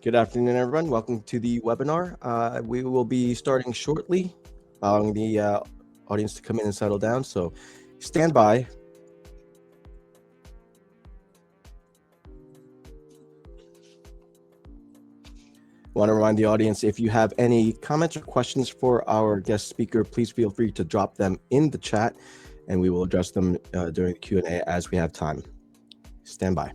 Good afternoon, everyone. Welcome to the webinar. We will be starting shortly, allowing the audience to come in and settle down. So stand by. I want to remind the audience, if you have any comments or questions for our guest speaker, please feel free to drop them in the chat, and we will address them during the Q&A as we have time. Stand by.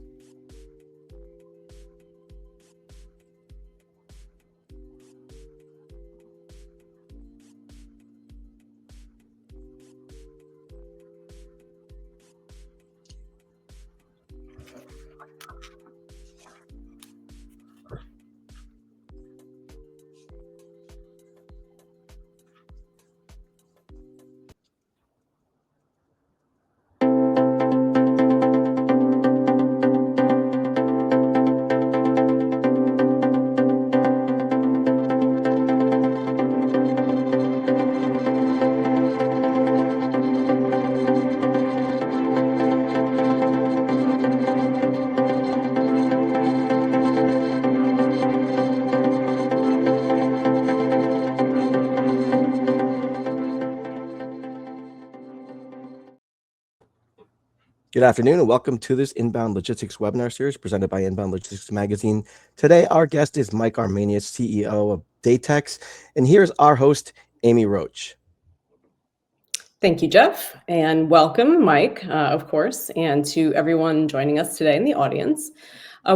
Good afternoon and welcome to this Inbound Logistics webinar series presented by Inbound Logistics Magazine. Today, our guest is Mike Armanious, CEO of Datex, and here's our host, Amy Roach. Thank you, Jeff, and welcome, Mike, of course, and to everyone joining us today in the audience.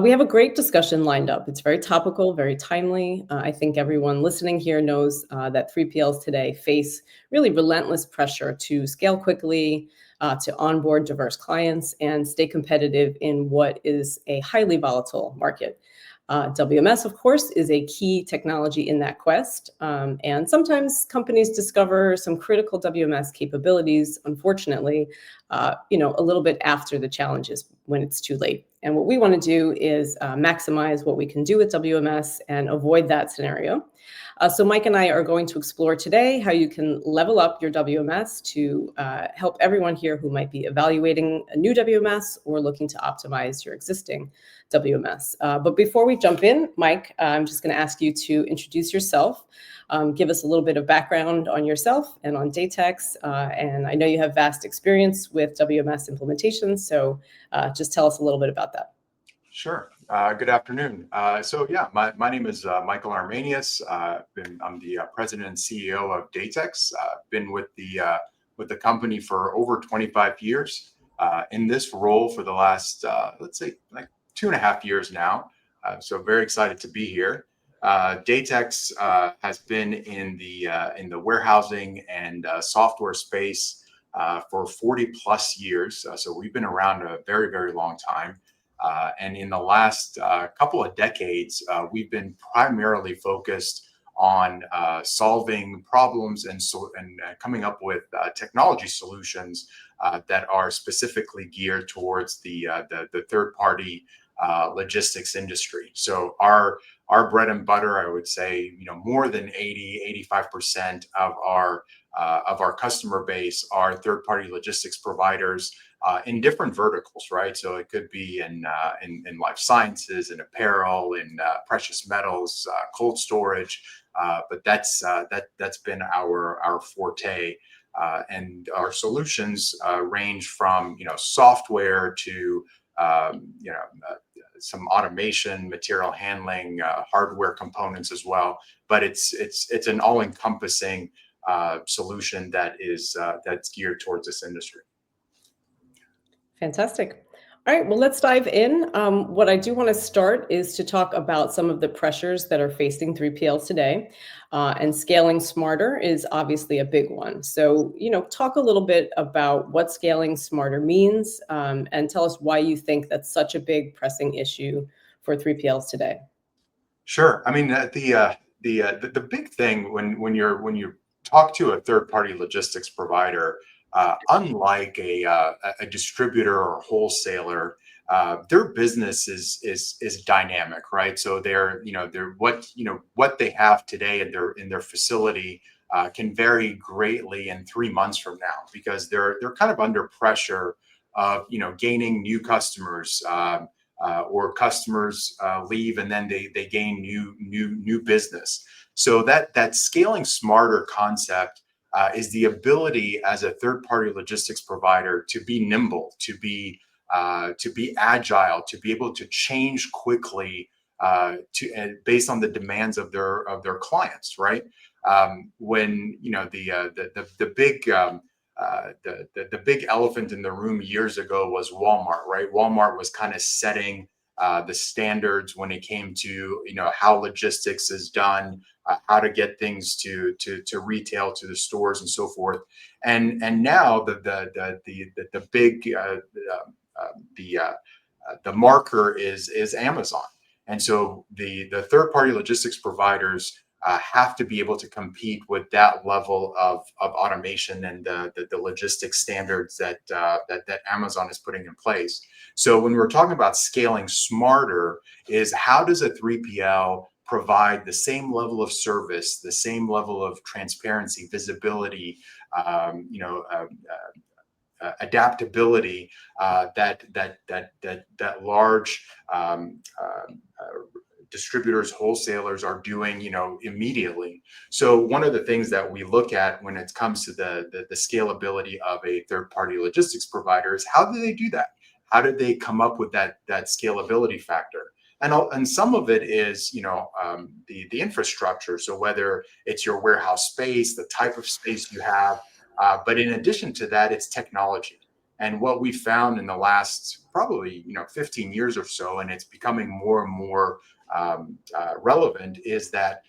We have a great discussion lined up. It's very topical, very timely. I think everyone listening here knows that 3PLs today face really relentless pressure to scale quickly, to onboard diverse clients, and stay competitive in what is a highly volatile market. WMS, of course, is a key technology in that quest. And sometimes companies discover some critical WMS capabilities, unfortunately, a little bit after the challenges when it's too late. And what we want to do is maximize what we can do with WMS and avoid that scenario. So Mike and I are going to explore today how you can level up your WMS to help everyone here who might be evaluating a new WMS or looking to optimize your existing WMS. But before we jump in, Mike, I'm just going to ask you to introduce yourself, give us a little bit of background on yourself and on Datex. And I know you have vast experience with WMS implementations, so just tell us a little bit about that. Sure. Good afternoon. My name is Michael Armanious. I'm the president and CEO of Datex. Been with the company for over 25 years. In this role for the last, let's say, like 2.5 years now. So very excited to be here. Datex has been in the warehousing and software space for 40 plus years. So we've been around a very, very long time. And in the last couple of decades, we've been primarily focused on solving problems and coming up with technology solutions that are specifically geared towards the third-party logistics industry. So our bread and butter, I would say, more than 85% of our customer base are third-party logistics providers in different verticals, right? So it could be in life sciences, in apparel, in precious metals, cold storage, but that's been our forte. And our solutions range from software to some automation, material handling, hardware components as well. But it's an all-encompassing solution that's geared towards this industry. Fantastic. All right, well, let's dive in. What I do want to start is to talk about some of the pressures that are facing 3PLs today. And scaling smarter is obviously a big one. So, talk a little bit about what scaling smarter means and tell us why you think that's such a big pressing issue for 3PLs today. Sure. I mean, the big thing when you talk to a third-party logistics provider, unlike a distributor or wholesaler, their business is dynamic, right? So they're what they have today in their facility can vary greatly in 3 months from now because they're kind of under pressure of gaining new customers, or customers leave and then they gain new business. So that scaling smarter concept is the ability as a third-party logistics provider to be nimble, to be agile, to be able to change quickly based on the demands of their clients, right? When the big elephant in the room years ago was Walmart, right? Walmart was kind of setting the standards when it came to how logistics is done, how to get things to retail, to the stores, and so forth. And now the big the marker is Amazon. And so the third party logistics providers have to be able to compete with that level of automation and the logistics standards that Amazon is putting in place. So when we're talking about scaling smarter, is how does a 3PL provide the same level of service, the same level of transparency, visibility, adaptability that large distributors, wholesalers are doing, immediately. So one of the things that we look at when it comes to the scalability of a third-party logistics provider is how do they do that? How did they come up with that scalability factor? And some of it is, the infrastructure. So whether it's your warehouse space, the type of space you have, but in addition to that, it's technology. And what we found in the last probably 15 years or so, and it's becoming more and more relevant, is that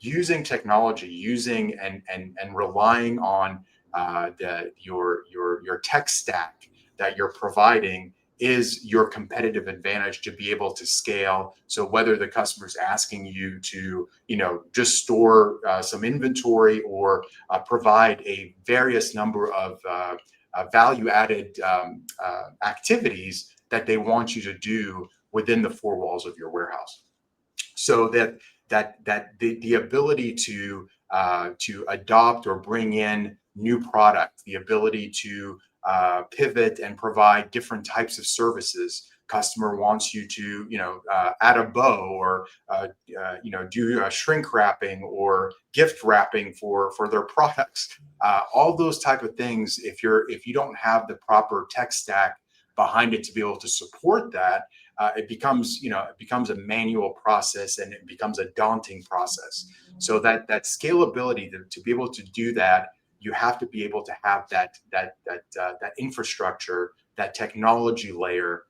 using technology, using and relying on your tech stack that you're providing is your competitive advantage to be able to scale. So whether the customer's asking you to, just store some inventory or provide a various number of value-added activities that they want you to do within the four walls of your warehouse. So that the ability to adopt or bring in new product, the ability to pivot and provide different types of services. Customer wants you to, add a bow or, do a shrink wrapping or gift wrapping for their products. All those type of things. If you don't have the proper tech stack behind it to be able to support that, it becomes a manual process and it becomes a daunting process. So that scalability to be able to do that, you have to be able to have that infrastructure, that technology layer,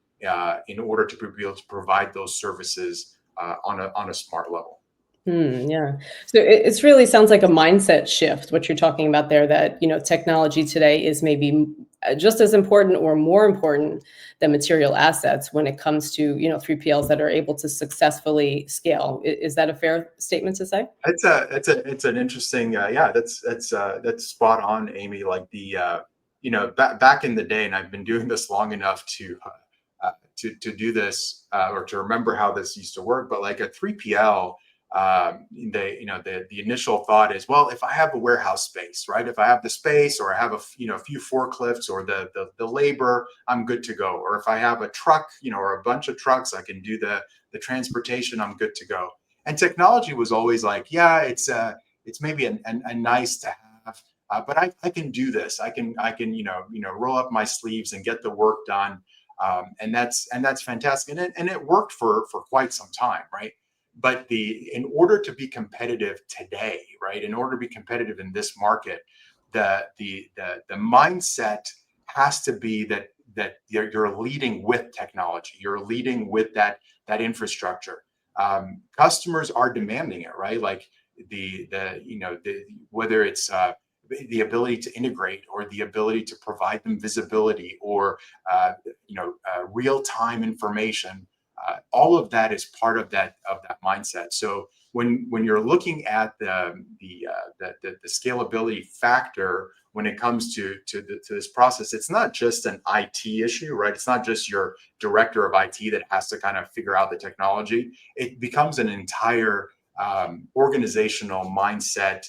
in order to be able to provide those services on a smart level. Yeah. So it's really sounds like a mindset shift, what you're talking about there, that, technology today is maybe just as important or more important than material assets when it comes to, 3PLs that are able to successfully scale. Is that a fair statement to say? It's an interesting, that's spot on, Amy. Like back in the day, and I've been doing this long enough to do this or to remember how this used to work. But like a 3PL, the initial thought is, well, if I have a warehouse space, right? If I have the space, or I have a few forklifts or the labor, I'm good to go. Or if I have a truck, or a bunch of trucks, I can do the transportation, I'm good to go. And technology was always like, yeah, it's maybe a nice to have, but I can do this. I can roll up my sleeves and get the work done, and that's fantastic. And it worked for quite some time, right? But in order to be competitive today, right, in order to be competitive in this market, the mindset has to be that you're leading with technology. You're leading with that infrastructure. Customers are demanding it, right? Like whether it's the ability to integrate or the ability to provide them visibility or real-time information. All of that is part of that mindset. So when you're looking at the scalability factor when it comes to this process, it's not just an IT issue, right? It's not just your director of IT that has to kind of figure out the technology. It becomes an entire organizational mindset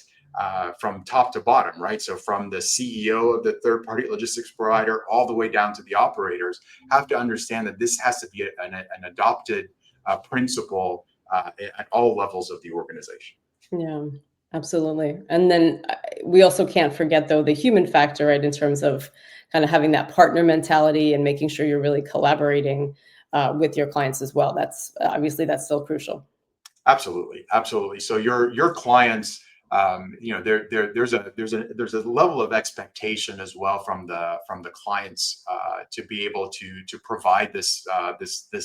from top to bottom, right? So from the CEO of the third-party logistics provider all the way down to the operators have to understand that this has to be an adopted principle at all levels of the organization. Yeah, absolutely. And then we also can't forget, though, the human factor, right, in terms of kind of having that partner mentality and making sure you're really collaborating with your clients as well. That's obviously that's still crucial. Absolutely, absolutely. So your clients, there's a level of expectation as well from the clients to be able to provide this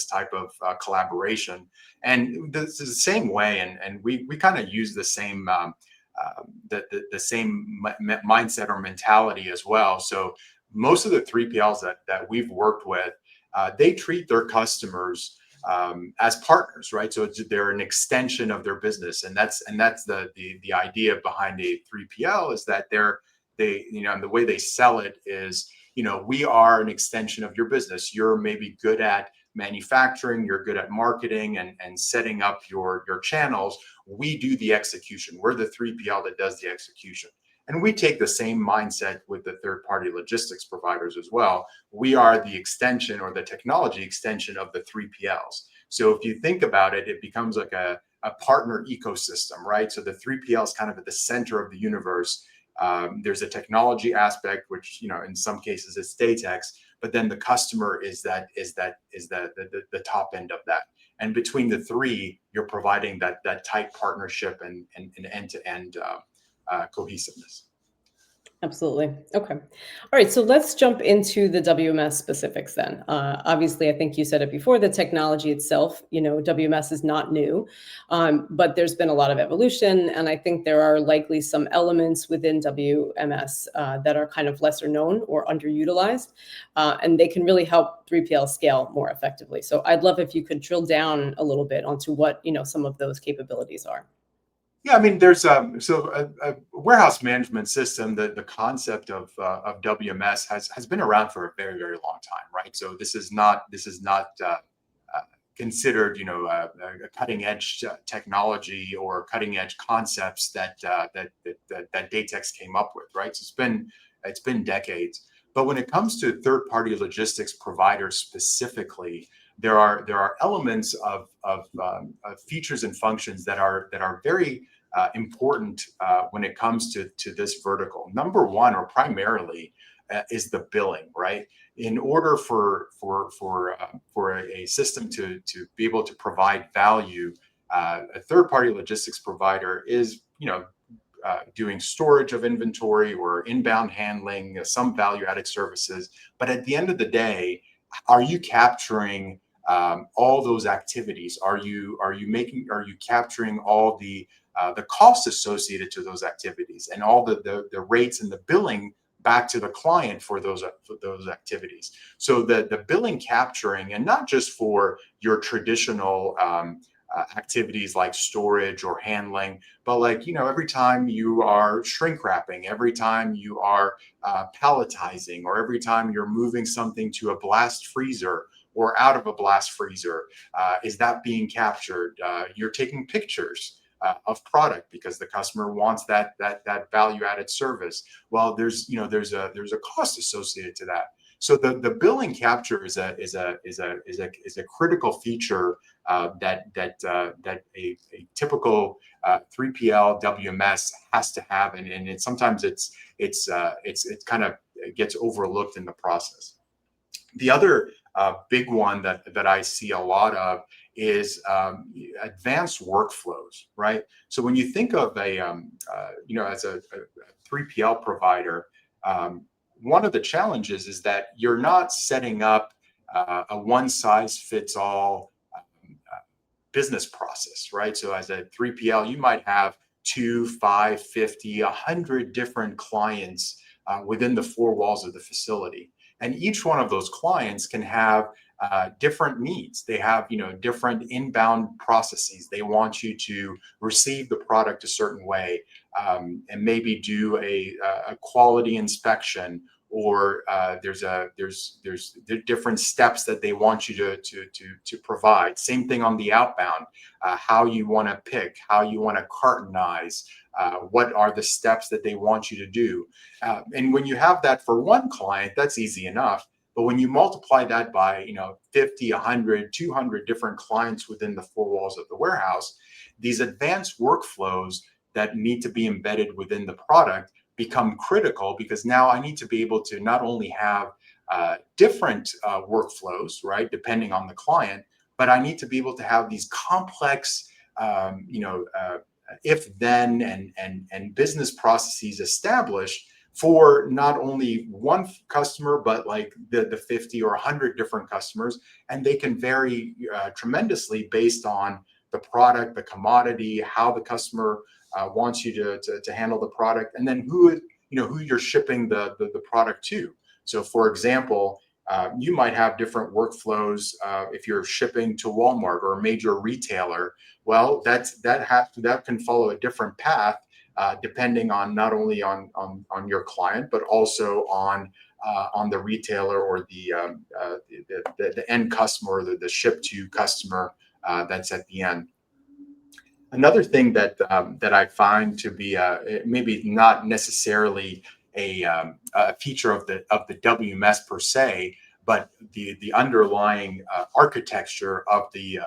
type of collaboration, and this is the same way, and we kind of use the same the same mindset or mentality as well. So most of the 3PLs that we've worked with, they treat their customers as partners, right? So they're an extension of their business, and that's the idea behind a 3PL is that and the way they sell it is, we are an extension of your business. You're maybe good at manufacturing, you're good at marketing and setting up your channels. We do the execution. We're the 3PL that does the execution. And we take the same mindset with the third-party logistics providers as well. We are the extension or the technology extension of the 3PLs. So if you think about it, it becomes like a partner ecosystem, right? So the 3PL is kind of at the center of the universe. There's a technology aspect, which in some cases is Datex, but then the customer is the top end of that. And between the three, you're providing that tight partnership and end-to-end cohesiveness. Absolutely. Okay. All right. So let's jump into the WMS specifics then. Obviously, I think you said it before, the technology itself, WMS is not new, but there's been a lot of evolution. And I think there are likely some elements within WMS that are kind of lesser known or underutilized, and they can really help 3PL scale more effectively. So I'd love if you could drill down a little bit onto what, some of those capabilities are. Yeah, I mean, there's a warehouse management system. The concept of WMS has been around for a very, very long time, right? So this is not considered a cutting edge technology or cutting edge concepts that Datex came up with, right? So it's been decades. But when it comes to third party logistics providers specifically, there are elements of features and functions that are very important when it comes to this vertical. Number one, or primarily, is the billing, right? In order for a system to be able to provide value, a third-party logistics provider is doing storage of inventory or inbound handling, some value-added services. But at the end of the day, are you capturing all those activities? Are you capturing all the costs associated to those activities and all the rates and the billing back to the client for those activities? So the billing capturing, and not just for your traditional activities like storage or handling, but every time you are shrink wrapping, every time you are palletizing, or every time you're moving something to a blast freezer or out of a blast freezer, is that being captured? You're taking pictures of product because the customer wants that value added service. Well, there's a cost associated to that. So the billing capture is a critical feature that a typical 3PL WMS has to have, and sometimes it's kind of gets overlooked in the process. The other big one that I see a lot of is advanced workflows, right? So when you think of as a 3PL provider, one of the challenges is that you're not setting up a one-size-fits-all business process, right? So as a 3PL, you might have 2, 5, 50, 100 different clients within the four walls of the facility. And each one of those clients can have different needs. They have, different inbound processes. They want you to receive the product a certain way, and maybe do a quality inspection, or there's different steps that they want you to provide. Same thing on the outbound, how you want to pick, how you want to cartonize, what are the steps that they want you to do. And when you have that for one client, that's easy enough. But when you multiply that by 50, 100, 200 different clients within the four walls of the warehouse, these advanced workflows that need to be embedded within the product become critical, because now I need to be able to not only have different workflows, right, depending on the client, but I need to be able to have these complex, if then and business processes established for not only one customer, but like the 50 or 100 different customers. And they can vary tremendously based on the product, the commodity, how the customer wants you to handle the product, and then who you're shipping the product to. So for example, you might have different workflows if you're shipping to Walmart or a major retailer. Well, that can follow a different path depending on not only on your client, but also on the retailer or the end customer, the ship to customer that's at the end. Another thing that I find to be maybe not necessarily a feature of the WMS per se, but the underlying architecture of the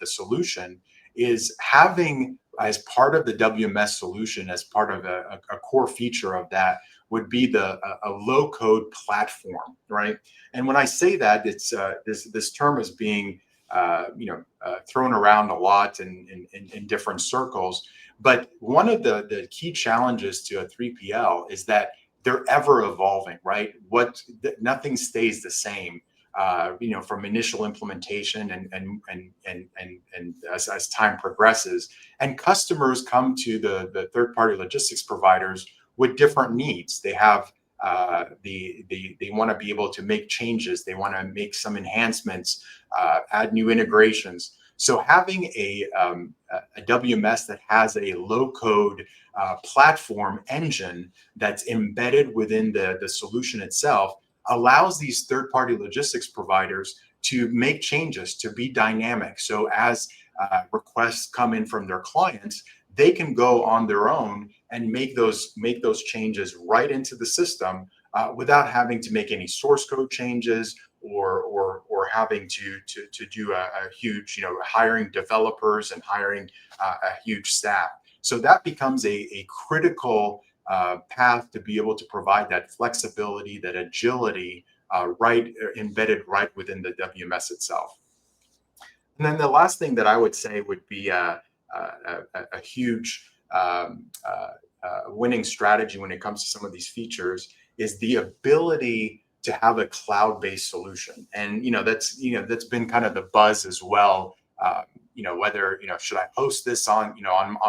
solution is having, as part of the WMS solution, as part of a core feature of that, would be a low code platform, right? And when I say that, it's this term is being thrown around a lot in different circles. But one of the key challenges to a 3PL is that they're ever evolving, right? Nothing stays the same, from initial implementation and as time progresses. And customers come to the third-party logistics providers with different needs. They have they want to be able to make changes. They want to make some enhancements, add new integrations. So having a WMS that has a low-code platform engine that's embedded within the solution itself allows these third-party logistics providers to make changes, to be dynamic. So as requests come in from their clients, they can go on their own and make those changes right into the system without having to make any source code changes or having to do a huge, hiring developers and hiring a huge staff. So that becomes a critical path to be able to provide that flexibility, that agility, embedded right within the WMS itself. And then the last thing that I would say would be a huge winning strategy when it comes to some of these features is the ability to have a cloud-based solution. And that's been kind of the buzz as well. Whether should I host this on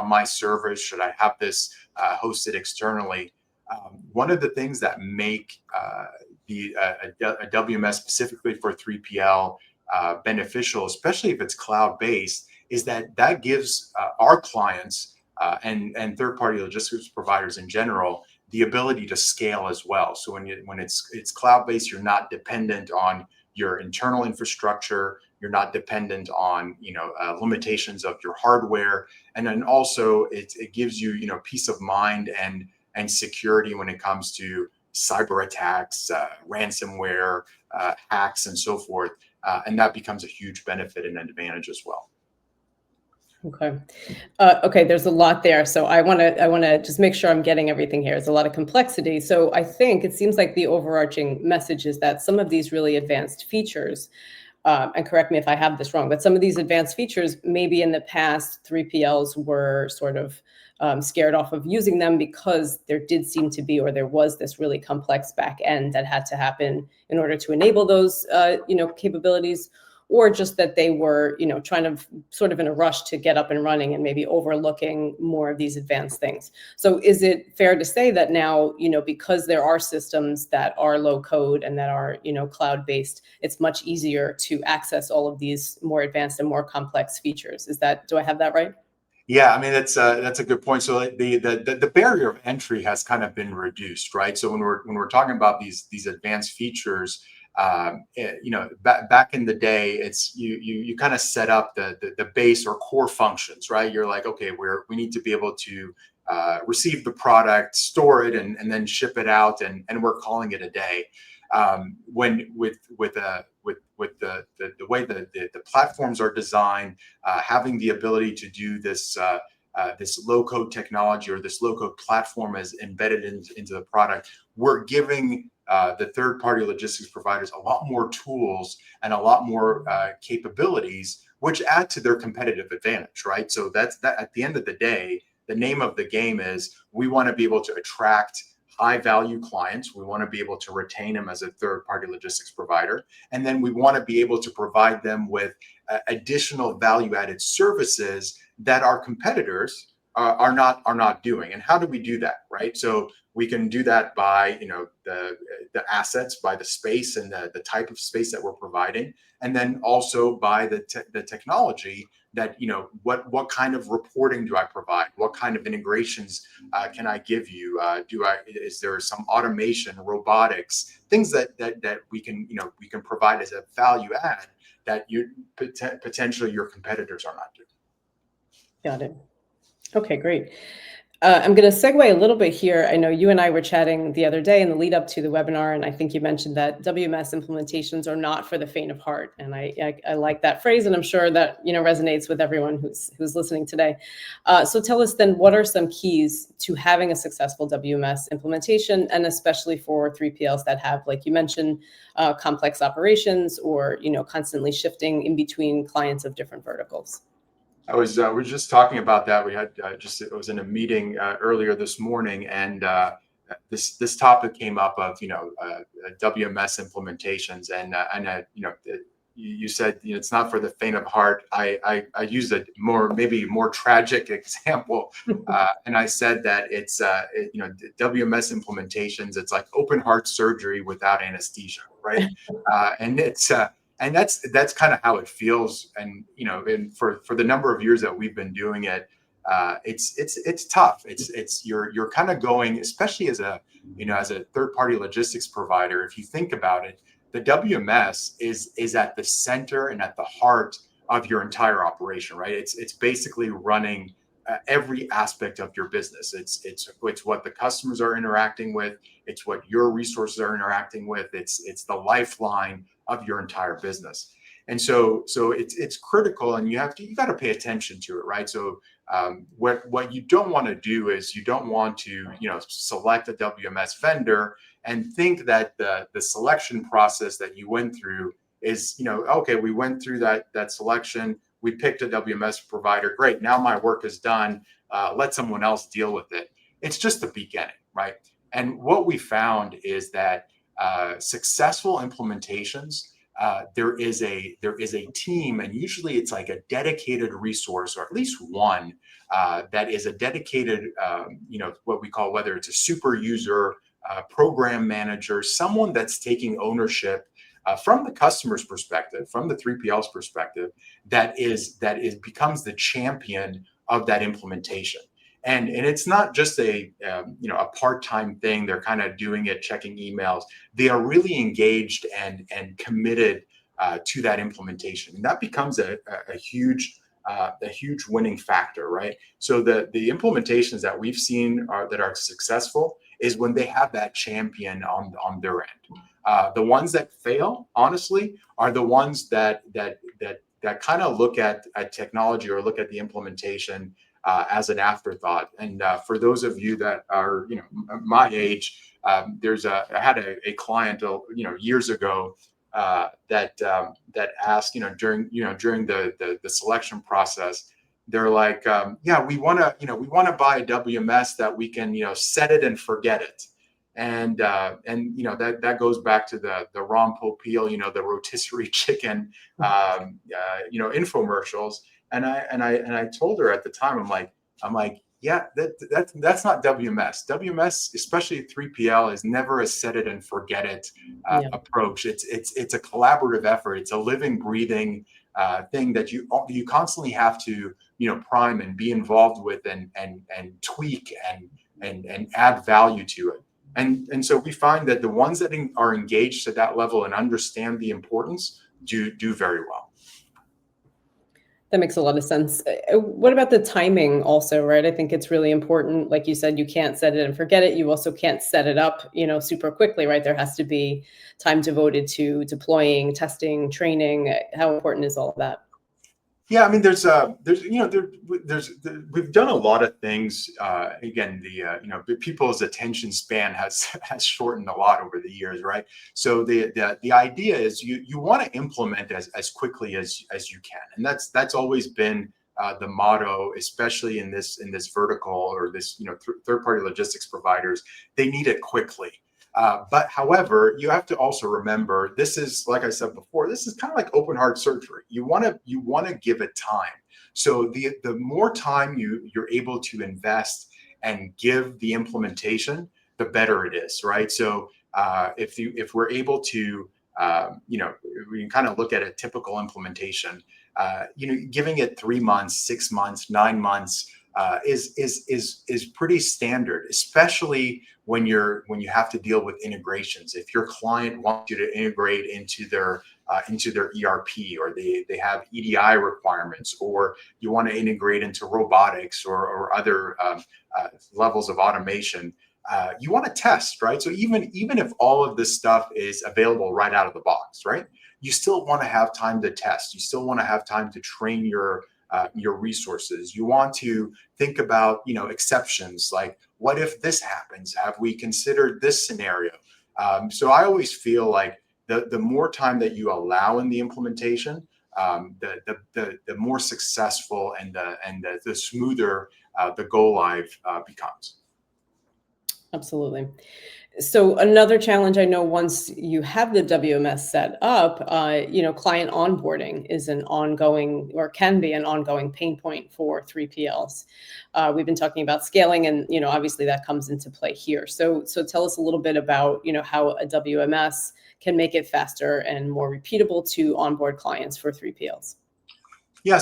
my servers? Should I have this hosted externally? One of the things that make a WMS specifically for 3PL beneficial, especially if it's cloud-based, is that gives our clients and third-party logistics providers in general the ability to scale as well. So when it's cloud-based, you're not dependent on your internal infrastructure. You're not dependent on limitations of your hardware, and then also it gives you peace of mind and security when it comes to cyber attacks, ransomware, hacks, and so forth. And that becomes a huge benefit and advantage as well. Okay. Okay. There's a lot there. So I want to just make sure I'm getting everything here. There's a lot of complexity. So I think it seems like the overarching message is that some of these really advanced features, and correct me if I have this wrong, but some of these advanced features, maybe in the past, 3PLs were sort of scared off of using them because there did seem to be, or there was this really complex back end that had to happen in order to enable those, capabilities, or just that they were, trying to sort of in a rush to get up and running and maybe overlooking more of these advanced things. So is it fair to say that now, because there are systems that are low code and that are, cloud-based, it's much easier to access all of these more advanced and more complex features? Do I have that right? Yeah, I mean that's a good point. So the barrier of entry has kind of been reduced, right? So when we're talking about these advanced features, back in the day, it's you kind of set up the base or core functions, right? You're like, okay, we need to be able to receive the product, store it, and then ship it out, and we're calling it a day. When with the way the platforms are designed, having the ability to do this this low code technology or this low code platform as embedded into the product, we're giving the third party logistics providers a lot more tools and a lot more capabilities, which add to their competitive advantage, right? So that's that. At the end of the day, the name of the game is we want to be able to attract high value clients. We want to be able to retain them as a third party logistics provider. And then we want to be able to provide them with additional value added services that our competitors are not doing. And how do we do that, right? So we can do that by the assets, by the space and the type of space that we're providing, and then also by the technology that what kind of reporting do I provide, what kind of integrations can I give you, is there some automation, robotics, things that we can provide as a value add that potentially your competitors are not doing. Got it. Okay, great. I'm going to segue a little bit here. I know you and I were chatting the other day in the lead up to the webinar, and I think you mentioned that WMS implementations are not for the faint of heart. And I like that phrase, and I'm sure that resonates with everyone who's listening today. So tell us then, what are some keys to having a successful WMS implementation, and especially for 3PLs that have, like you mentioned, complex operations or constantly shifting in between clients of different verticals? We were just talking about that. We had it was in a meeting earlier this morning, and this topic came up of WMS implementations, and you said it's not for the faint of heart. I used a maybe more tragic example, and I said that it's WMS implementations. It's like open heart surgery without anesthesia, right? And that's kind of how it feels. And for the number of years that we've been doing it, it's tough. You're kind of going, especially as a third party logistics provider. If you think about it, the WMS is at the center and at the heart of your entire operation, right? It's basically running every aspect of your business. It's what the customers are interacting with. It's what your resources are interacting with. It's the lifeline of your entire business. And so it's critical, and you got to pay attention to it, right? So what you don't want to do is you don't want to select a WMS vendor and think that the selection process that you went through is okay, we went through that selection, we picked a WMS provider, great, now my work is done, let someone else deal with it. It's just the beginning, right? And what we found is that successful implementations, there is a team, and usually it's like a dedicated resource, or at least one that is a dedicated, what we call, whether it's a super user, program manager, someone that's taking ownership from the customer's perspective, from the 3PL's perspective, that becomes the champion of that implementation. And it's not just a part-time thing. They're kind of doing it, checking emails. They are really engaged and committed to that implementation, and that becomes a huge winning factor, right? So the implementations that we've seen that are successful is when they have that champion on their end. The ones that fail, honestly, are the ones that kind of look at technology or look at the implementation as an afterthought. And for those of you that are my age, I had a client years ago that asked during the selection process, they're like, yeah, we want to buy a WMS that we can set it and forget it. And that goes back to the Ron Popeil, the rotisserie chicken infomercials. And I told her at the time, I'm like, yeah, that's not WMS. WMS, especially 3PL, is never a set it and forget it approach. It's a collaborative effort. It's a living, breathing thing that you constantly have to prime and be involved with and tweak and add value to it. And so we find that the ones that are engaged at that level and understand the importance do very well. That makes a lot of sense. What about the timing also, right? I think it's really important. Like you said, you can't set it and forget it. You also can't set it up, super quickly, right? There has to be time devoted to deploying, testing, training. How important is all of that? Yeah, I mean, we've done a lot of things. Again, people's attention span has has shortened a lot over the years, right? So the idea is you want to implement as quickly as you can, and that's always been the motto, especially in this vertical or this third party logistics providers. They need it quickly. But however, you have to also remember this is, like I said before, this is kind of like open heart surgery. You want to give it time. So the more time you're able to invest and give the implementation, the better it is, right? So if we're able to we can kind of look at a typical implementation. Giving it 3 months, 6 months, 9 months is pretty standard, especially when you have to deal with integrations. If your client wants you to integrate into their ERP, or they have EDI requirements, or you want to integrate into robotics or other levels of automation, you want to test, right? So even if all of this stuff is available right out of the box, right, you still want to have time to test. You still want to have time to train your resources. You want to think about exceptions, like what if this happens? Have we considered this scenario? So I always feel like the more time that you allow in the implementation, the more successful and the smoother the go live becomes. Absolutely. So another challenge I know, once you have the WMS set up, client onboarding is an ongoing, or can be an ongoing, pain point for 3PLs. We've been talking about scaling, and obviously that comes into play here. So tell us a little bit about how a WMS can make it faster and more repeatable to onboard clients for 3PLs. Yeah,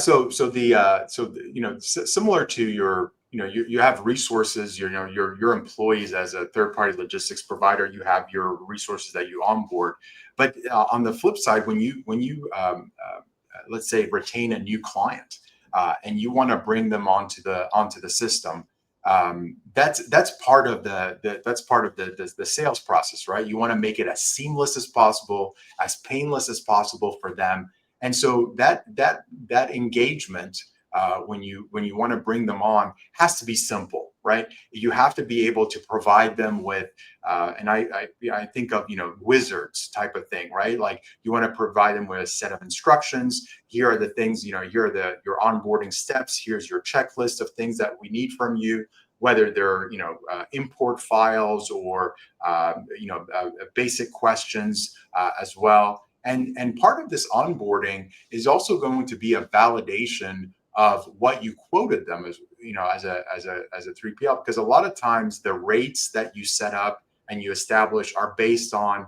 similar to your, you have resources, your employees as a third party logistics provider. You have your resources that you onboard, but on the flip side, when you let's say retain a new client and you want to bring them onto the system, that's part of the sales process, right? You want to make it as seamless as possible, as painless as possible for them. And so that engagement, when you want to bring them on, has to be simple, right? You have to be able to provide them with, and I think of wizards type of thing, right? Like you want to provide them with a set of instructions. Here are the things, here are your onboarding steps. Here's your checklist of things that we need from you, whether they're import files or basic questions as well. And part of this onboarding is also going to be a validation of what you quoted them as, as a 3PL, because a lot of times the rates that you set up and you establish are based on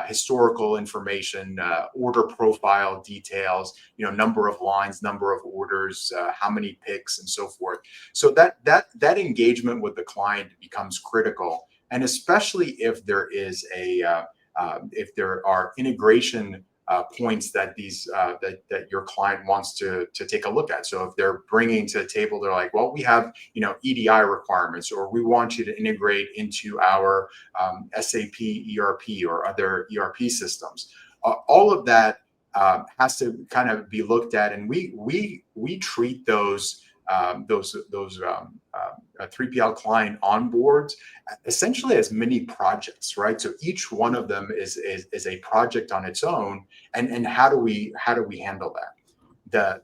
historical information, order profile details, number of lines, number of orders, how many picks, and so forth. So that engagement with the client becomes critical, and especially if there is if there are integration points that that your client wants to take a look at. So if they're bringing to the table, they're like, well, we have EDI requirements, or we want you to integrate into our SAP ERP or other ERP systems. All of that has to kind of be looked at, and we treat those 3PL client onboards essentially as mini projects, right? So each one of them is a project on its own, and how do we handle that?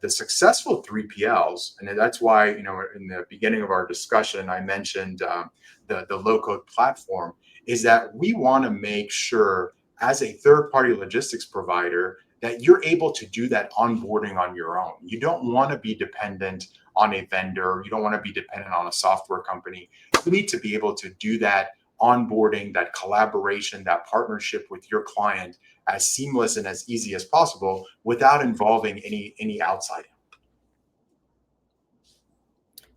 The successful 3PLs, and that's why in the beginning of our discussion I mentioned the low-code platform, is that we want to make sure as a third-party logistics provider that you're able to do that onboarding on your own. You don't want to be dependent on a vendor. You don't want to be dependent on a software company. You need to be able to do that onboarding, that collaboration, that partnership with your client as seamless and as easy as possible without involving any outside help.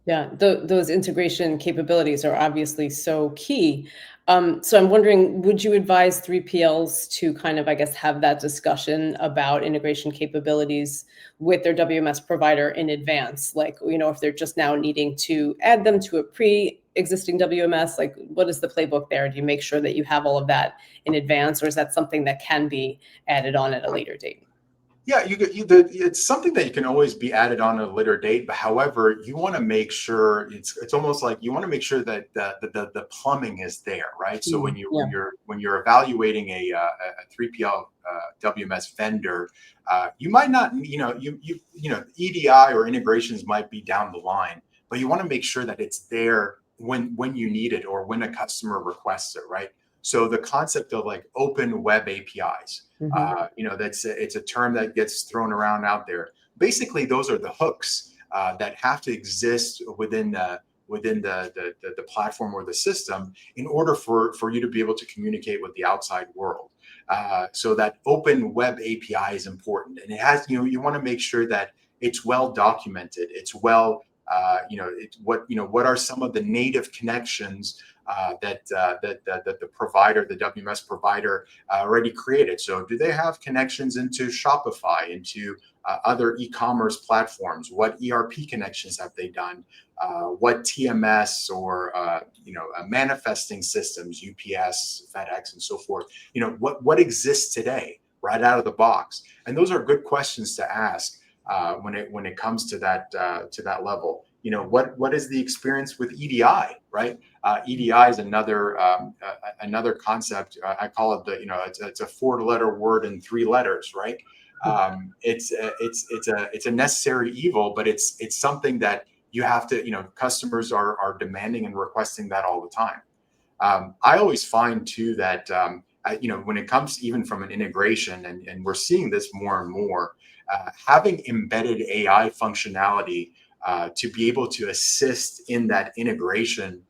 Yeah, those integration capabilities are obviously so key. So I'm wondering, would you advise 3PLs to kind of, I guess, have that discussion about integration capabilities with their WMS provider in advance? Like, if they're just now needing to add them to a pre-existing WMS, like what is the playbook there? Do you make sure that you have all of that in advance, or is that something that can be added on at a later date? Yeah, it's something that you can always be added on at a later date. But however, you want to make sure it's almost like you want to make sure that the plumbing is there, right? So when Yeah. when you're evaluating a 3PL WMS vendor, you might not, EDI or integrations might be down the line, but you want to make sure that it's there when you need it or when a customer requests it, right? So the concept of like open web APIs, Mhm. it's a term that gets thrown around out there. Basically, those are the hooks that have to exist within the platform or the system in order for you to be able to communicate with the outside world. So that open web API is important, and it has, you want to make sure that it's well documented. It's well, what are some of the native connections that the provider, the WMS provider, already created. So, do they have connections into Shopify, into other e-commerce platforms? What ERP connections have they done? What TMS or manifesting systems, UPS, FedEx, and so forth? What exists today, right out of the box? And those are good questions to ask when it comes to that level. What is the experience with EDI, right? EDI is another concept. I call it it's a 4-letter word in 3 letters, right? It's a necessary evil, but it's something that you have to, customers are demanding and requesting that all the time. I always find too that when it comes even from an integration, and we're seeing this more and more, having embedded AI functionality to be able to assist in that integration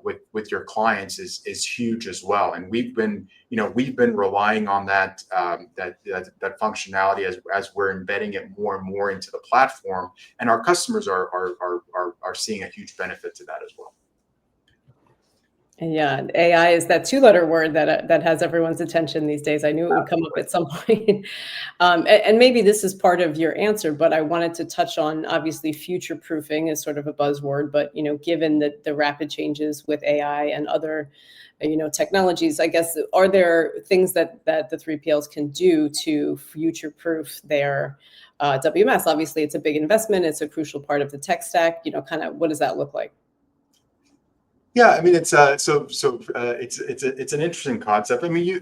with your clients is huge as well. And we've been relying on that functionality as we're embedding it more and more into the platform, and our customers are seeing a huge benefit to that as well. And yeah, AI is that 2-letter word that has everyone's attention these days. I knew it would come up at some point. And maybe this is part of your answer, but I wanted to touch on, obviously, future proofing is sort of a buzzword, but given the rapid changes with AI and other technologies, I guess, are there things that the 3PLs can do to future proof their WMS? Obviously, it's a big investment. It's a crucial part of the tech stack. Kind of what does that look like? Yeah, I mean it's it's an interesting concept. I mean,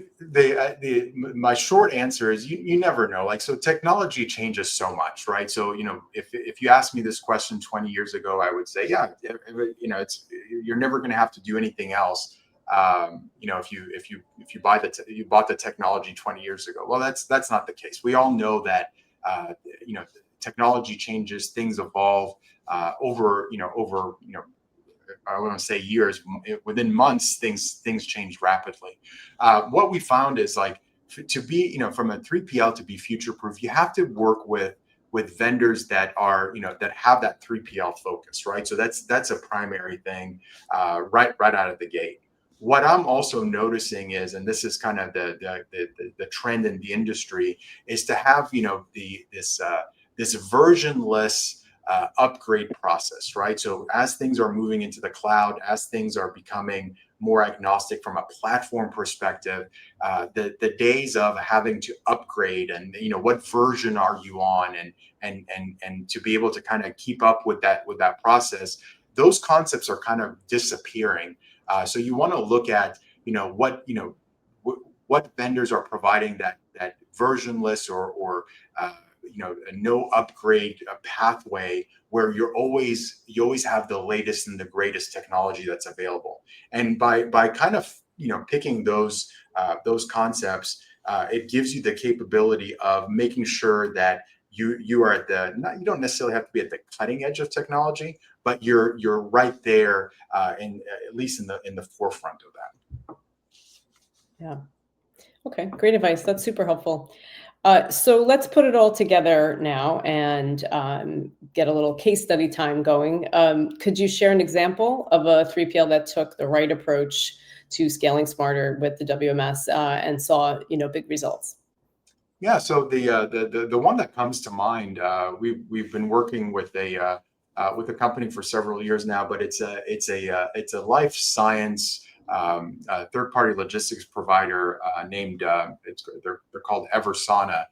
my short answer is you never know. Like, so technology changes so much, right? So if you asked me this question 20 years ago, I would say, yeah, it's you're never going to have to do anything else. If you bought the technology 20 years ago, well, that's not the case. We all know that technology changes, things evolve over I want to say years, within months, things change rapidly. What we found is like to be, from a 3PL to be future proof, you have to work with vendors that are, that have that 3PL focus, right? So that's a primary thing, right out of the gate. What I'm also noticing is, and this is kind of the trend in the industry, is to have this versionless upgrade process, right? So as things are moving into the cloud, as things are becoming more agnostic from a platform perspective, the days of having to upgrade and what version are you on, and to be able to kind of keep up with that process, those concepts are kind of disappearing. So you want to look at what vendors are providing that versionless or a no upgrade pathway where you always have the latest and the greatest technology that's available. And by kind of picking those concepts, it gives you the capability of making sure that you are you don't necessarily have to be at the cutting edge of technology, but you're right there, at least in the forefront of that. Yeah. Okay, great advice. That's super helpful. So let's put it all together now and get a little case study time going. Could you share an example of a 3PL that took the right approach to scaling smarter with the WMS and saw, big results? Yeah, so the one that comes to mind, we've been working with a company for several years now, but it's a life science third party logistics provider named they're called Eversana.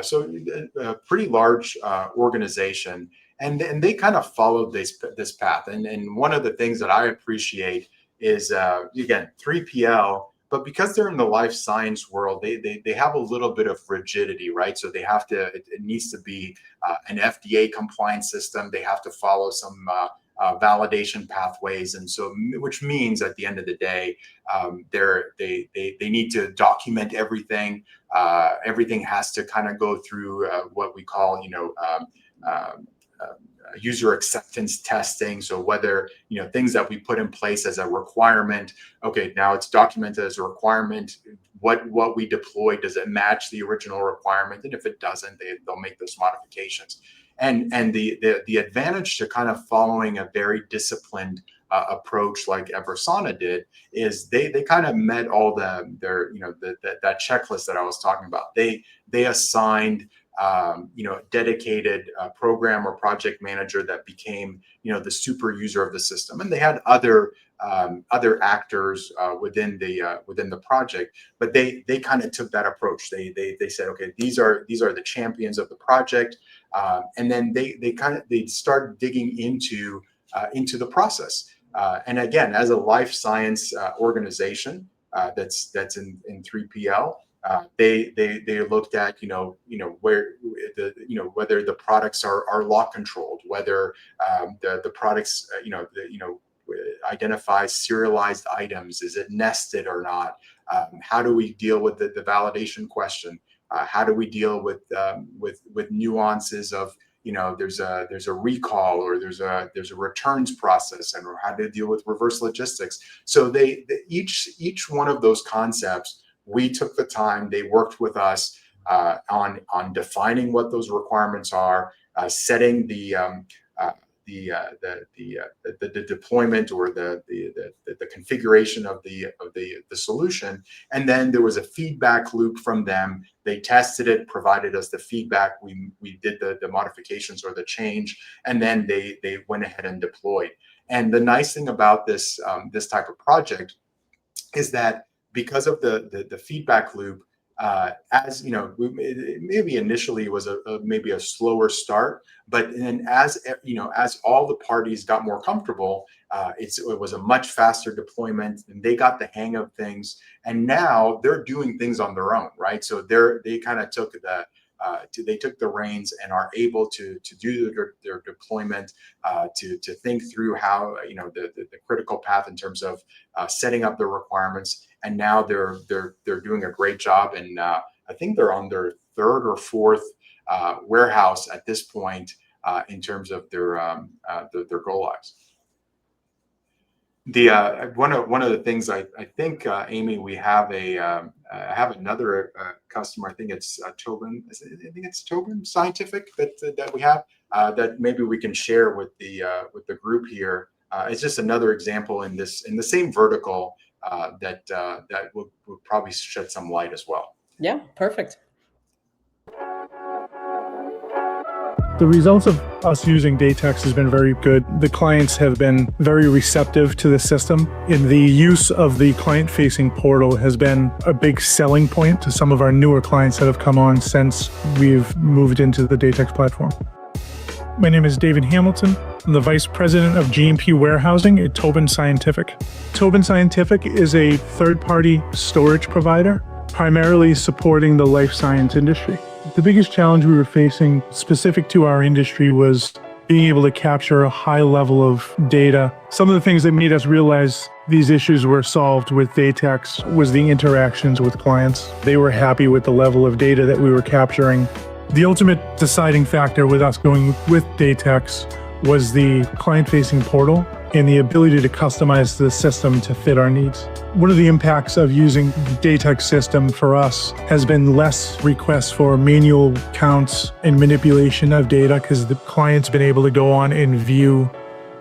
So a pretty large organization, and they kind of followed this path. And one of the things that I appreciate is again 3PL. But because they're in the life science world, they have a little bit of rigidity, right? So they have to, it needs to be an FDA compliant system. They have to follow some validation pathways. And so, which means at the end of the day, they need to document everything. Everything has to kind of go through what we call, user acceptance testing. So whether, things that we put in place as a requirement, okay, now it's documented as a requirement. What we deploy, does it match the original requirement? And if it doesn't, they'll make those modifications. And the advantage to kind of following a very disciplined approach like Eversana did is they kind of met all that checklist that I was talking about. They assigned dedicated program or project manager that became, the super user of the system. And they had other actors within the project, but they kind of took that approach. They said, okay, these are the champions of the project, and then they start digging into the process. And again, as a life science organization that's in 3PL. They looked at where whether the products are lock controlled, whether the products identify serialized items, is it nested or not? How do we deal with the validation question? How do we deal with nuances of there's a recall or there's a returns process, and how to deal with reverse logistics. So each one of those concepts, we took the time, they worked with us on defining what those requirements are, setting the deployment or the configuration of the solution, and then there was a feedback loop from them. They tested it, provided us the feedback. We did the modifications or the change, and then they went ahead and deployed. And the nice thing about this type of project is that because of the feedback loop, as maybe initially it was maybe a slower start, but then as all the parties got more comfortable, it was a much faster deployment, and they got the hang of things, and now they're doing things on their own, right? So they kind of took they took the reins and are able to do their deployment, to think through how the critical path in terms of setting up the requirements, and now they're doing a great job, and I think they're on their third or fourth warehouse at this point in terms of their go lives. One of the things I think, Amy, we have have another customer. I think it's Tobin. I think it's Tobin Scientific that we have that maybe we can share with the group here. It's just another example in the same vertical that will probably shed some light as well. Yeah, perfect. The results of us using Datex has been very good. The clients have been very receptive to the system, and the use of the client-facing portal has been a big selling point to some of our newer clients that have come on since we've moved into the Datex platform. My name is David Hamilton. I'm the Vice President of GMP Warehousing at Tobin Scientific. Tobin Scientific is a third-party storage provider, primarily supporting the life science industry. The biggest challenge we were facing specific to our industry was being able to capture a high level of data. Some of the things that made us realize these issues were solved with Datex was the interactions with clients. They were happy with the level of data that we were capturing. The ultimate deciding factor with us going with Datex was the client-facing portal and the ability to customize the system to fit our needs. One of the impacts of using Datex system for us has been less requests for manual counts and manipulation of data, because the client's been able to go on and view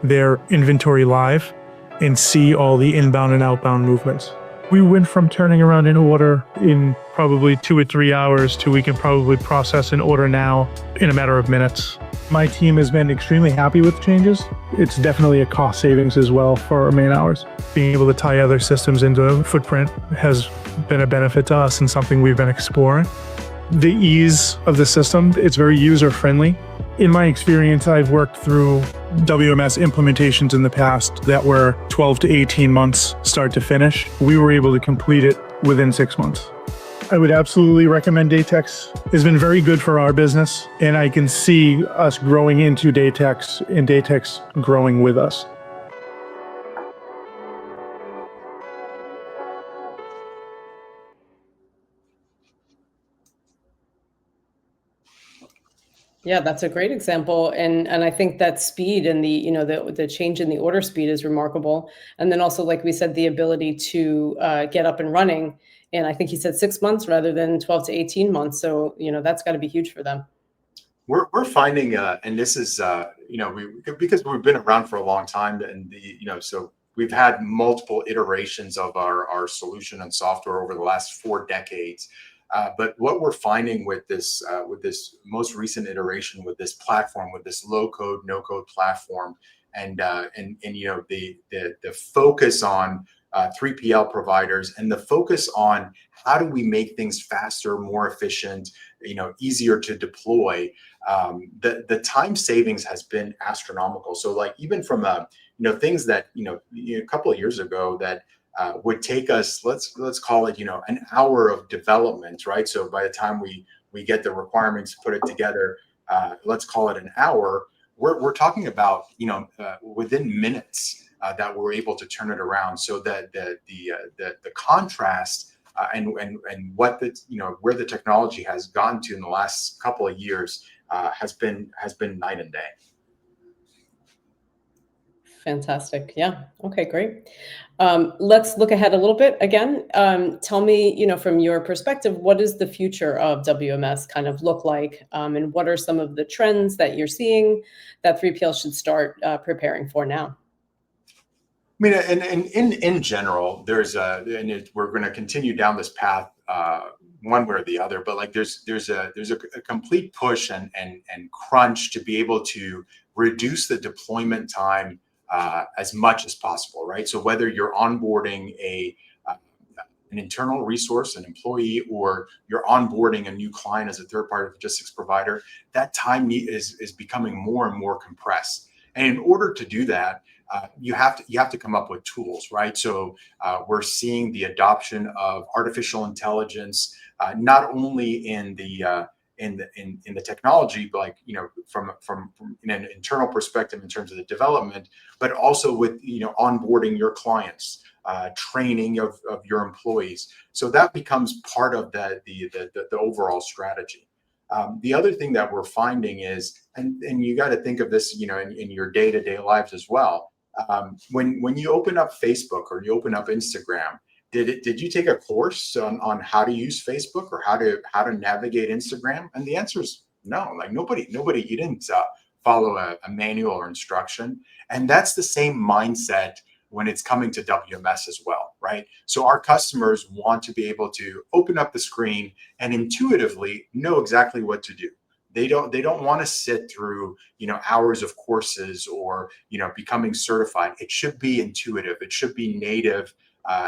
their inventory live and see all the inbound and outbound movements. We went from turning around an order in probably 2 or 3 hours to we can probably process an order now in a matter of minutes. My team has been extremely happy with changes. It's definitely a cost savings as well for our man hours. Being able to tie other systems into a footprint has been a benefit to us and something we've been exploring. The ease of the system, it's very user-friendly. In my experience, I've worked through WMS implementations in the past that were 12 to 18 months start to finish. We were able to complete it within 6 months. I would absolutely recommend Datex. It's been very good for our business, and I can see us growing into Datex and Datex growing with us. Yeah, that's a great example, and I think that speed and the change in the order speed is remarkable, and then also, like we said, the ability to get up and running. And I think he said 6 months rather than 12 to 18 months. So that's got to be huge for them. We're finding, and this is because we've been around for a long time, and so we've had multiple iterations of our solution and software over the last 4 decades. But what we're finding with this most recent iteration, with this platform, with this low code, no code platform, and the focus on 3PL providers, and the focus on how do we make things faster, more efficient, easier to deploy. The time savings has been astronomical. So like even from things that a couple of years ago that would take us, let's call it an hour of development, right? So by the time we get the requirements, put it together, let's call it an hour. We're talking about within minutes that we're able to turn it around. So that the contrast and what where the technology has gone to in the last couple of years has been night and day. Fantastic. Yeah. Okay, great. Let's look ahead a little bit again. Tell me, from your perspective, what does the future of WMS kind of look like? And what are some of the trends that you're seeing that 3PL should start preparing for now? I mean, and in general, we're going to continue down this path one way or the other, but like there's a complete push and crunch to be able to reduce the deployment time as much as possible, right? So whether you're onboarding an internal resource, an employee, or you're onboarding a new client as a third-party logistics provider, that time is becoming more and more compressed. And in order to do that, you have to come up with tools, right? So we're seeing the adoption of artificial intelligence, not only in the technology, but like from an internal perspective in terms of the development, but also with onboarding your clients, training of your employees. So that becomes part of the overall strategy. The other thing that we're finding is, and you got to think of this, in your day-to-day lives as well. When you open up Facebook or you open up Instagram, did you take a course on how to use Facebook or how to navigate Instagram? And the answer is no. Like nobody, you didn't follow a manual or instruction. And that's the same mindset when it's coming to WMS as well, right? So our customers want to be able to open up the screen and intuitively know exactly what to do. They don't want to sit through hours of courses or becoming certified. It should be intuitive. It should be native.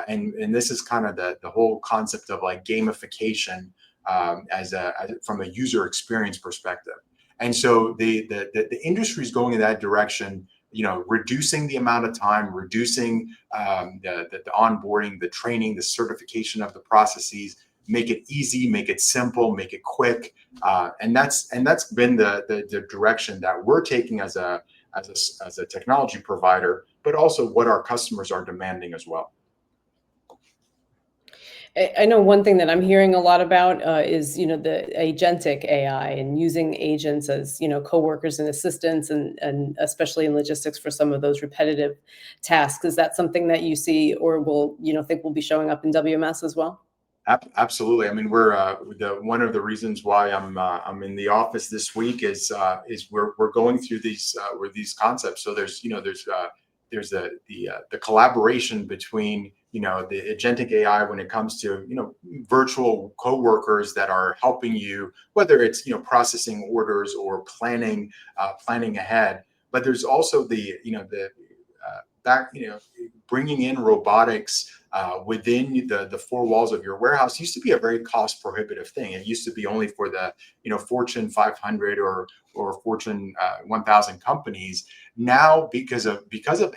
And this is kind of the whole concept of like gamification from a user experience perspective. And so the industry is going in that direction, reducing the amount of time, reducing the onboarding, the training, the certification of the processes, make it easy, make it simple, make it quick. And that's been the direction that we're taking as a technology provider, but also what our customers are demanding as well. I know one thing that I'm hearing a lot about is, the agentic AI and using agents as, coworkers and assistants, and especially in logistics for some of those repetitive tasks. Is that something that you see or think will be showing up in WMS as well? Absolutely. I mean, we're one of the reasons why I'm in the office this week is we're going through these concepts. So there's the collaboration between the agentic AI when it comes to virtual coworkers that are helping you, whether it's processing orders or planning ahead. But there's also the back bringing in robotics within the four walls of your warehouse used to be a very cost prohibitive thing. It used to be only for the Fortune 500 or Fortune 1000 companies. Now, because of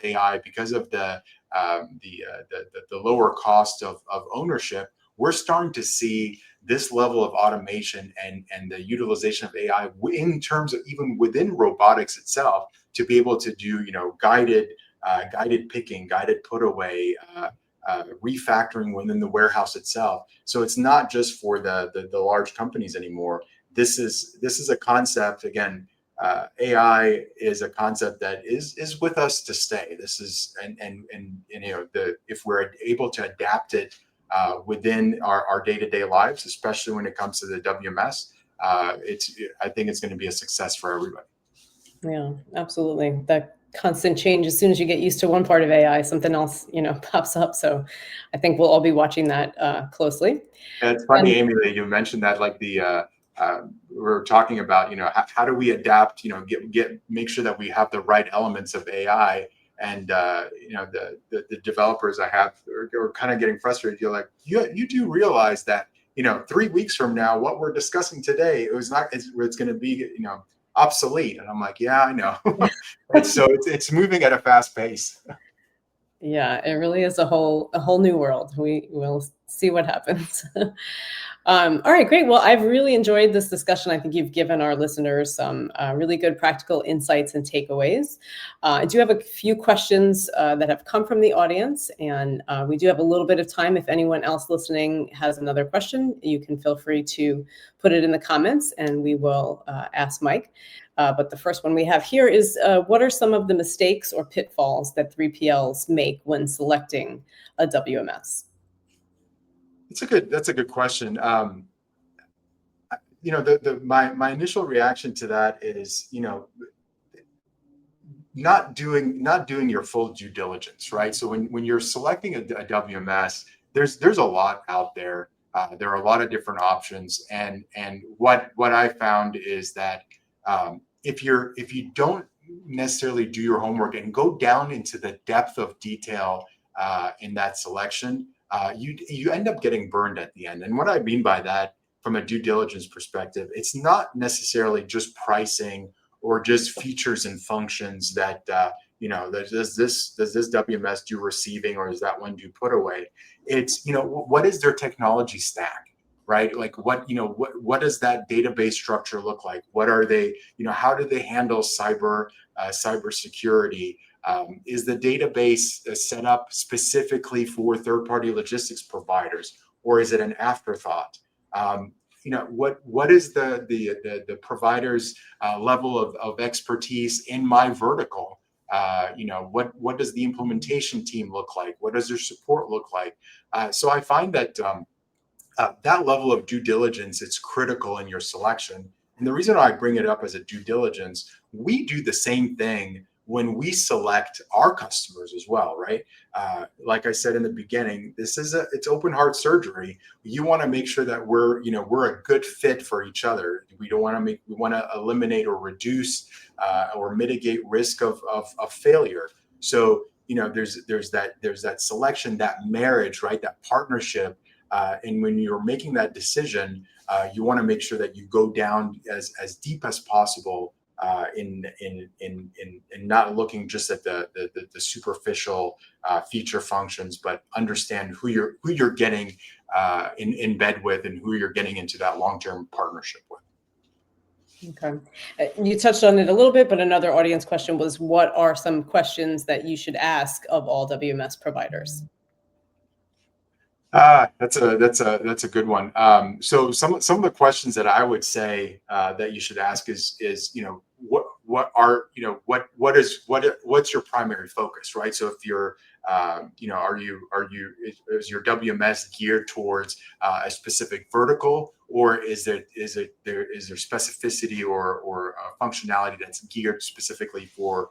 AI, because of the lower cost of ownership, we're starting to see this level of automation and the utilization of AI in terms of even within robotics itself to be able to do guided picking, guided put away, refactoring within the warehouse itself. So it's not just for the large companies anymore. This is a concept. Again, AI is a concept that is with us to stay. This is and if we're able to adapt it within our day-to-day lives, especially when it comes to the WMS, I think it's going to be a success for everybody. Yeah, absolutely. That constant change. As soon as you get used to one part of AI, something else, pops up. So I think we'll all be watching that closely. Yeah, it's funny, Amy, that you mentioned that. Like we're talking about, how do we adapt? Make sure that we have the right elements of AI. And the developers I have are kind of getting frustrated. You're like, you do realize that 3 weeks from now, what we're discussing today, it's going to be obsolete. And I'm like, yeah, I know. So it's moving at a fast pace. Yeah, it really is a whole new world. We will see what happens. All right, great. Well, I've really enjoyed this discussion. I think you've given our listeners some really good practical insights and takeaways. I do have a few questions that have come from the audience, and we do have a little bit of time. If anyone else listening has another question, you can feel free to put it in the comments, and we will ask Mike. But the first one we have here is, what are some of the mistakes or pitfalls that 3PLs make when selecting a WMS? That's a good question. My initial reaction to that is, not doing your full due diligence, right? So when you're selecting a WMS, there's a lot out there. There are a lot of different options, and what I found is that if you don't necessarily do your homework and go down into the depth of detail in that selection, you end up getting burned at the end. And what I mean by that, from a due diligence perspective, it's not necessarily just pricing or just features and functions that does this WMS do receiving, or does that one do put away? It's what is their technology stack, right? Like what does that database structure look like? What are they, how do they handle cyber security? Is the database set up specifically for third-party logistics providers, or is it an afterthought? What is the provider's level of expertise in my vertical? What does the implementation team look like? What does their support look like? So I find that that level of due diligence, it's critical in your selection. And the reason I bring it up as a due diligence, we do the same thing when we select our customers as well, right? Like I said in the beginning, it's open heart surgery. You want to make sure that we're a good fit for each other. We want to eliminate or reduce or mitigate risk of failure. So there's that selection, that marriage, right? That partnership. And when you're making that decision, you want to make sure that you go down as deep as possible in not looking just at the superficial feature functions, but understand who you're getting in bed with and who you're getting into that long-term partnership with. Okay. You touched on it a little bit, but another audience question was, what are some questions that you should ask of all WMS providers? That's a good one. So some of the questions that I would say that you should ask is what's your primary focus, right? So if you're is your WMS geared towards a specific vertical, or is there specificity or functionality that's geared specifically for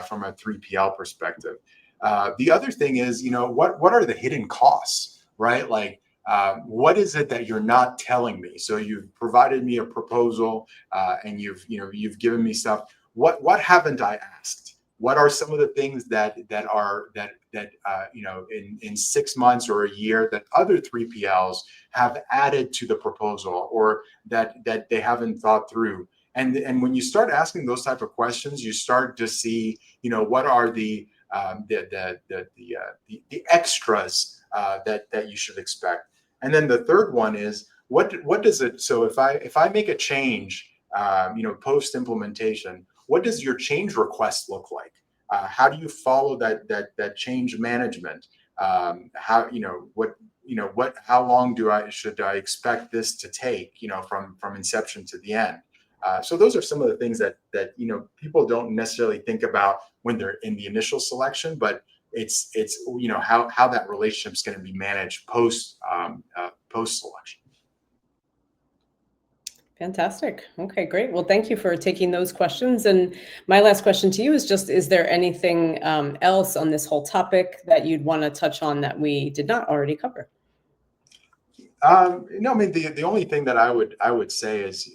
from a 3PL perspective? The other thing is, what are the hidden costs? Right? Like, what is it that you're not telling me? So you've provided me a proposal, and you've given me stuff. What haven't I asked? What are some of the things that in 6 months or a year that other 3PLs have added to the proposal, or that they haven't thought through? And when you start asking those type of questions, you start to see, what are the extras that you should expect. And then the third one is, what does it? So if I make a change, post implementation, what does your change request look like? How do you follow that change management? How how long should I expect this to take? From inception to the end. So those are some of the things that people don't necessarily think about when they're in the initial selection, but it's how that relationship is going to be managed post selection. Fantastic. Okay, great. Well, thank you for taking those questions. And my last question to you is just, is there anything else on this whole topic that you'd want to touch on that we did not already cover? No, I mean, the only thing that I would say is,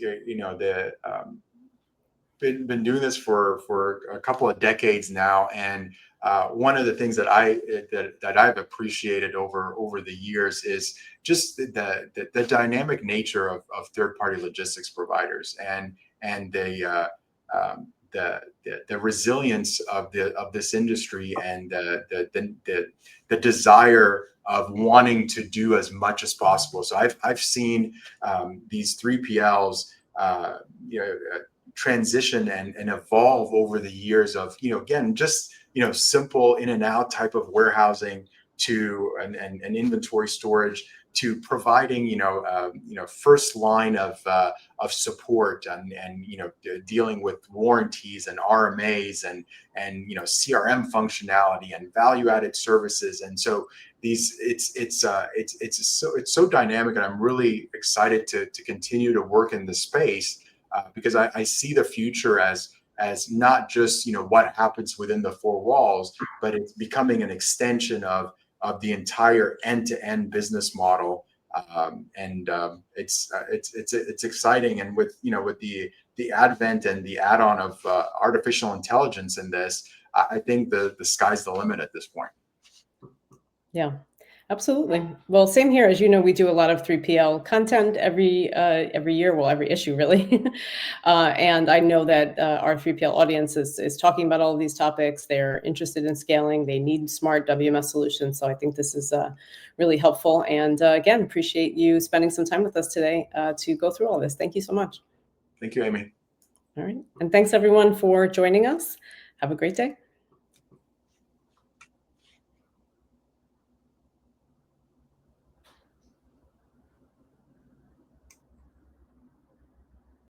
been doing this for a couple of decades now, and one of the things that I've appreciated over the years is just the dynamic nature of third-party logistics providers, and the resilience of this industry, and the desire of wanting to do as much as possible. So I've seen these 3PLs transition and evolve over the years of, again, just simple in and out type of warehousing to an inventory storage, to providing first line of support, and dealing with warranties and RMAs and CRM functionality and value added services. And so it's so dynamic, and I'm really excited to continue to work in this space, because I see the future as not just what happens within the four walls, but it's becoming an extension of the entire end-to-end business model, and it's exciting. And with the advent and the add-on of artificial intelligence in this, I think the sky's the limit at this point. Yeah, absolutely. Well, same here. As you know, we do a lot of 3PL content every year, well, every issue really. And I know that our 3PL audience is talking about all of these topics. They're interested in scaling. They need smart WMS solutions. So I think this is really helpful. And again, appreciate you spending some time with us today to go through all this. Thank you so much. Thank you, Amy. All right. And thanks everyone for joining us. Have a great day.